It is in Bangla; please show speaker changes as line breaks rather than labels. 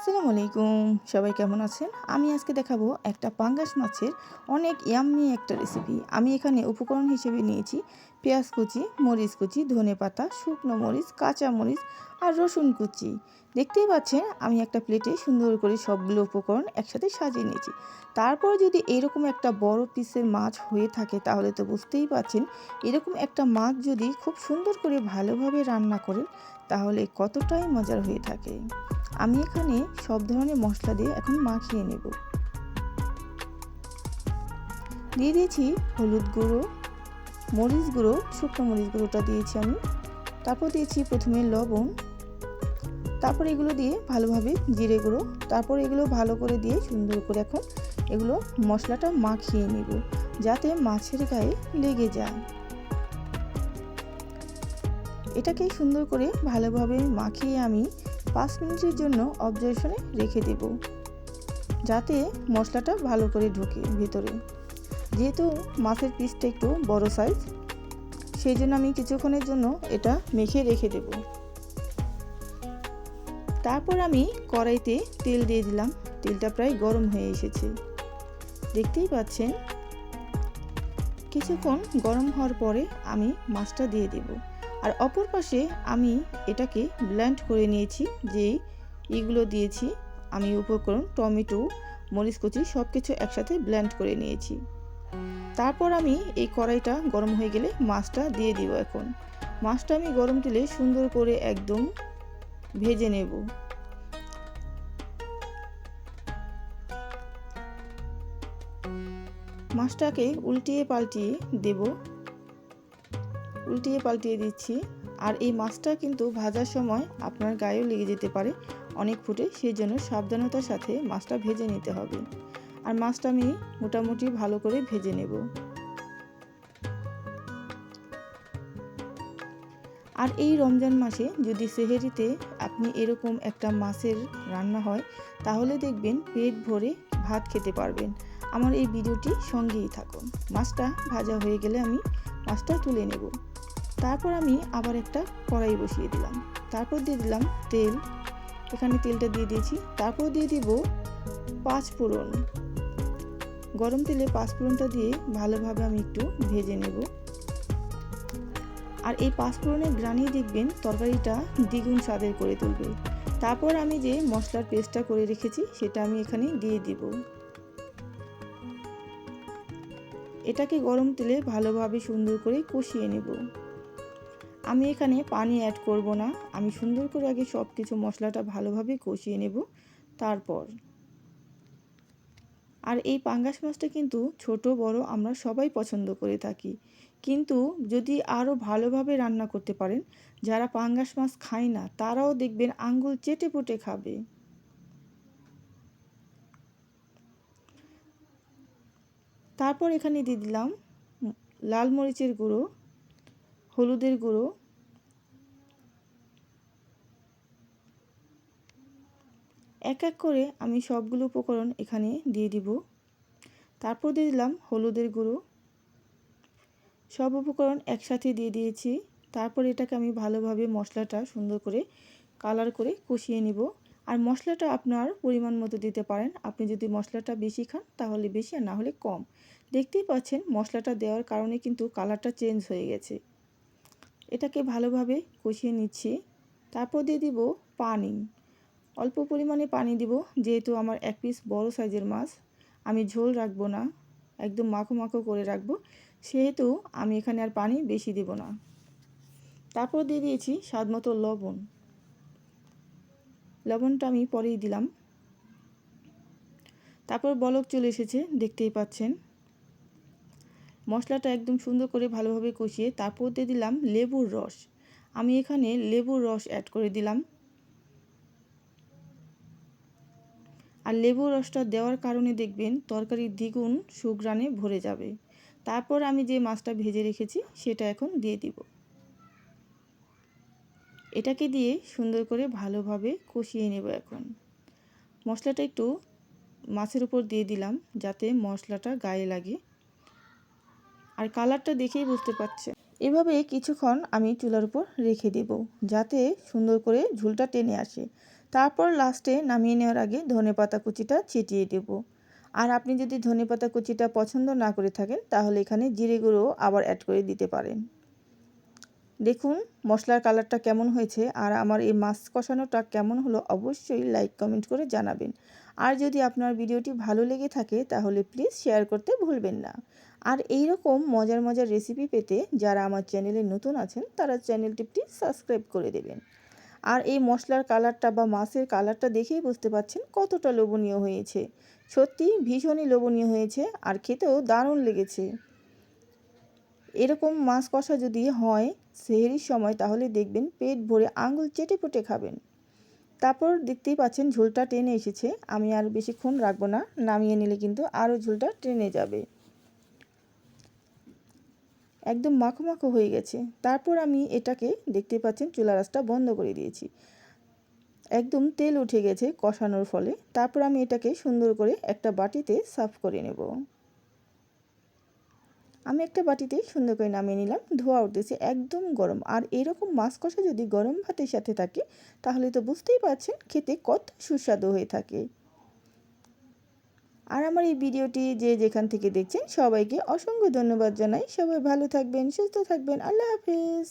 আসসালামু আলাইকুম, সবাই কেমন আছেন? আমি আজকে দেখাবো একটা পাঙ্গাস মাছের অনেক ইয়াম্মি একটা রেসিপি। আমি এখানে উপকরণ হিসেবে নিয়েছি পেঁয়াজ কুচি, মরিচ কুচি, ধনেপাতা, শুকনো মরিচ, কাঁচা মরিচ আর রসুন কুচি। দেখতেই পাচ্ছেন আমি একটা প্লেটে সুন্দর করে সবগুলো উপকরণ একসাথে সাজিয়ে নিয়েছি। তারপর যদি এরকম একটা বড় পিসের মাছ হয়ে থাকে তাহলে তো বুঝতেই পাচ্ছেন, এরকম একটা মাছ যদি খুব সুন্দর করে ভালোভাবে রান্না করেন তাহলে কতটাই মজার হয়ে থাকে। আমি এখানে সব ধরনের মশলা দিয়ে এখন মাখিয়ে নেব। দিয়ে দিয়েছি হলুদ গুঁড়ো, মরিচ গুঁড়ো, শুকনো মরিচ গুঁড়োটা দিয়েছি আমি। তারপর দিয়েছি প্রথমে লবণ, তারপর এগুলো দিয়ে ভালোভাবে জিরে গুঁড়ো, তারপর এগুলো ভালো করে দিয়ে সুন্দর করে এখন এগুলো মশলাটা মাখিয়ে নেব যাতে মাছের গায়ে লেগে যায়। এটাকে সুন্দর করে ভালোভাবে মাখিয়ে আমি 5 মিনিটের জন্য অবজারভেশনে রেখে দেব যাতে মশলাটা ভালো করে ঢোকে ভিতরে। যেহেতু মাছের পিসটা একটু বড় সাইজ, সেই জন্য আমি কিছুক্ষণের জন্য এটা মেখে রেখে দেব। তারপর আমি কড়াইতে তেল দিয়ে দিলাম। তেলটা প্রায় গরম হয়ে এসেছে, দেখতেই পাচ্ছেন। কিছুক্ষণ গরম হওয়ার পরে আমি মাছটা দিয়ে দেব। আর অপর পাশে আমি এটাকে ব্লেন্ড করে নিয়েছি। যে এগুলো দিয়েছি আমি উপকরণ, টমেটো, মরিচ কুচি সব কিছু একসাথে ব্লেন্ড করে নিয়েছি। তারপর আমি এই কড়াইটা গরম হয়ে গেলে মাছটা দিয়ে দিব। এখন মাছটা আমি গরম তেলে সুন্দর করে একদম ভেজে নেব। মাছটাকে উল্টিয়ে পাল্টিয়ে দেব, উল্টিয়ে পাল্টিয়ে দিচ্ছি। আর এই মাছটা কিন্তু ভাজার সময় আপনার গায়েও লেগে যেতে পারে অনেক ফুটে, সেই জন্য সাবধানতার সাথে মাছটা ভেজে নিতে হবে। আর মাছটা আমি মোটামুটি ভালো করে ভেজে নেব। আর এই রমজান মাসে যদি সেহরিতে আপনি এরকম একটা মাছের রান্না হয় তাহলে দেখবেন পেট ভরে ভাত খেতে পারবেন। আমার এই ভিডিওটি সঙ্গেই থাকুন। মাছটা ভাজা হয়ে গেলে আমি মাছটা তুলে নেব। তারপর আমি আবার একটা কড়াই বসিয়ে দিলাম। তারপর দিয়ে দিলাম তেল, এখানে তেলটা দিয়ে দিয়েছি। তারপর দিয়ে দিব 5 ফোড়ন। গরম তেলে 5 ফোড়নটা দিয়ে ভালোভাবে আমি একটু ভেজে নেব। আর এই 5 ফোড়নের ঘ্রাণই দেখবেন তরকারিটা দ্বিগুণ স্বাদের করে তুলবে। তারপর আমি যে মশলার পেস্টটা করে রেখেছি সেটা আমি এখানে দিয়ে দিব। এটাকে গরম তেলে ভালোভাবে সুন্দর করে কষিয়ে নেব। আমি এখানে পানি অ্যাড করব না, আমি সুন্দর করে আগে সব কিছু মশলাটা ভালোভাবে কষিয়ে নেব তারপর। আর এই পাঙ্গাস মাছটা কিন্তু ছোট বড় আমরা সবাই পছন্দ করে থাকি, কিন্তু যদি আরও ভালোভাবে রান্না করতে পারেন, যারা পাঙ্গাস মাছ খায় না তারাও দেখবেন আঙ্গুল চেটে পুটে খাবে। তারপর এখানে দিয়ে দিলাম লাল মরিচের গুঁড়ো, হলুদের গুঁড়ো, এক এক করে আমি সবগুলো উপকরণ এখানে দিয়ে দিব। তারপর দিয়ে দিলাম হলুদের গুঁড়ো। সব উপকরণ একসাথে দিয়ে দিয়েছি। তারপর এটাকে আমি ভালোভাবে মশলাটা সুন্দর করে কালার করে কষিয়ে নিব। আর মশলাটা আপনার পরিমাণ মতো দিতে পারেন। আপনি যদি মশলাটা বেশি খান তাহলে বেশি, আর না হলে কম। দেখতেই পাচ্ছেন মশলাটা দেওয়ার কারণে কিন্তু কালারটা চেঞ্জ হয়ে গেছে। এটাকে ভালোভাবে কষিয়ে নিচ্ছি। তারপর দিয়ে দিব পানি, অল্প পরিমাণে পানি দিব। যেহেতু আমার এক পিস বড় সাইজের মাছ, আমি ঝোল রাখবো না, একদম মাখো মাখো করে রাখবো, সেহেতু আমি এখানে আর পানি বেশি দেব না। তারপর দিয়ে দিয়েছি স্বাদ মতো লবণ। লবণটা আমি পরেই দিলাম। তারপর বলক চলে এসেছে, দেখতেই পাচ্ছেন। মশলাটা একদম সুন্দর করে ভালোভাবে কষিয়ে তারপর দিয়ে দিলাম লেবুর রস। আমি এখানে লেবুর রস অ্যাড করে দিলাম। আর লেবুর রসটা দেওয়ার কারণে দেখবেন তরকারির দ্বিগুণ সুঘ্রাণে ভরে যাবে। তারপর আমি যে মাছটা ভেজে রেখেছি সেটা এখন দিয়ে দিব। এটাকে দিয়ে সুন্দর করে ভালোভাবে কষিয়ে নেব। এখন মশলাটা একটু মাছের উপর দিয়ে দিলাম যাতে মশলাটা গায়ে লাগে। আর কালারটা দেখেই বুঝতে পারছেন। এভাবে কিছুক্ষণ আমি চুলার উপর রেখে দেব যাতে সুন্দর করে ঝোলটা টেনে আসে। তারপর লাস্টে নামিয়ে নেওয়ার আগে ধনেপাতা কুচিটা ছিটিয়ে দেব। আর আপনি যদি ধনেপাতা কুচিটা পছন্দ না করে থাকেন তাহলে এখানে জিরে গুঁড়ো আবার অ্যাড করে দিতে পারেন। দেখুন মশলার কালারটা কেমন হয়েছে আর আমার এই মাছ কষানোটা কেমন হলো অবশ্যই লাইক কমেন্ট করে জানাবেন। আর যদি আপনার ভিডিওটি ভালো লেগে থাকে তাহলে প্লিজ শেয়ার করতে ভুলবেন না। আর এই রকম মজার মজার রেসিপি পেতে যারা আমার চ্যানেলে নতুন আছেন তারা চ্যানেলটি প্লিজ সাবস্ক্রাইব করে দেবেন। আর এই মশলার কালারটা বা মাছের কালারটা দেখেই বুঝতে পারছেন কতটা লোভনীয় হয়েছে। সত্যি ভীষণই লোভনীয় হয়েছে আর খেতেও দারুণ লেগেছে। এরকম মাছ কষা যদি হয় সেহরির সময় তাহলে দেখবেন পেট ভরে আঙুল চেটে পুটে খাবেন। তারপর দেখতেই পাচ্ছেন ঝোলটা টেনে এসেছে। আমি আর বেশিক্ষণ রাখবো না, নামিয়ে নিলে কিন্তু আরও ঝোলটা টেনে যাবে। একদম মাখো মাখো হয়ে গেছে। তারপর আমি এটাকে দেখতে পাচ্ছেন চুলার আঁচটা বন্ধ করে দিয়েছি। একদম তেল উঠে গেছে কষানোর ফলে। তারপর আমি এটাকে সুন্দর করে একটা বাটিতে সার্ভ করে নেব। আমি একটা বাটিতে সুন্দর করে নামিয়ে নিলাম। ধোয়া উঠতেছে একদম গরম। আর এরকম মাছ কষা যদি গরম ভাতের সাথে থাকে তাহলে তো বুঝতেই পারছেন খেতে কত সুস্বাদু হয়ে থাকে। আর আমার এই ভিডিওটি যে যেখান থেকে দেখছেন সবাইকে অসংখ্য ধন্যবাদ জানাই। সবাই ভালো থাকবেন, সুস্থ থাকবেন। আল্লাহ হাফেজ।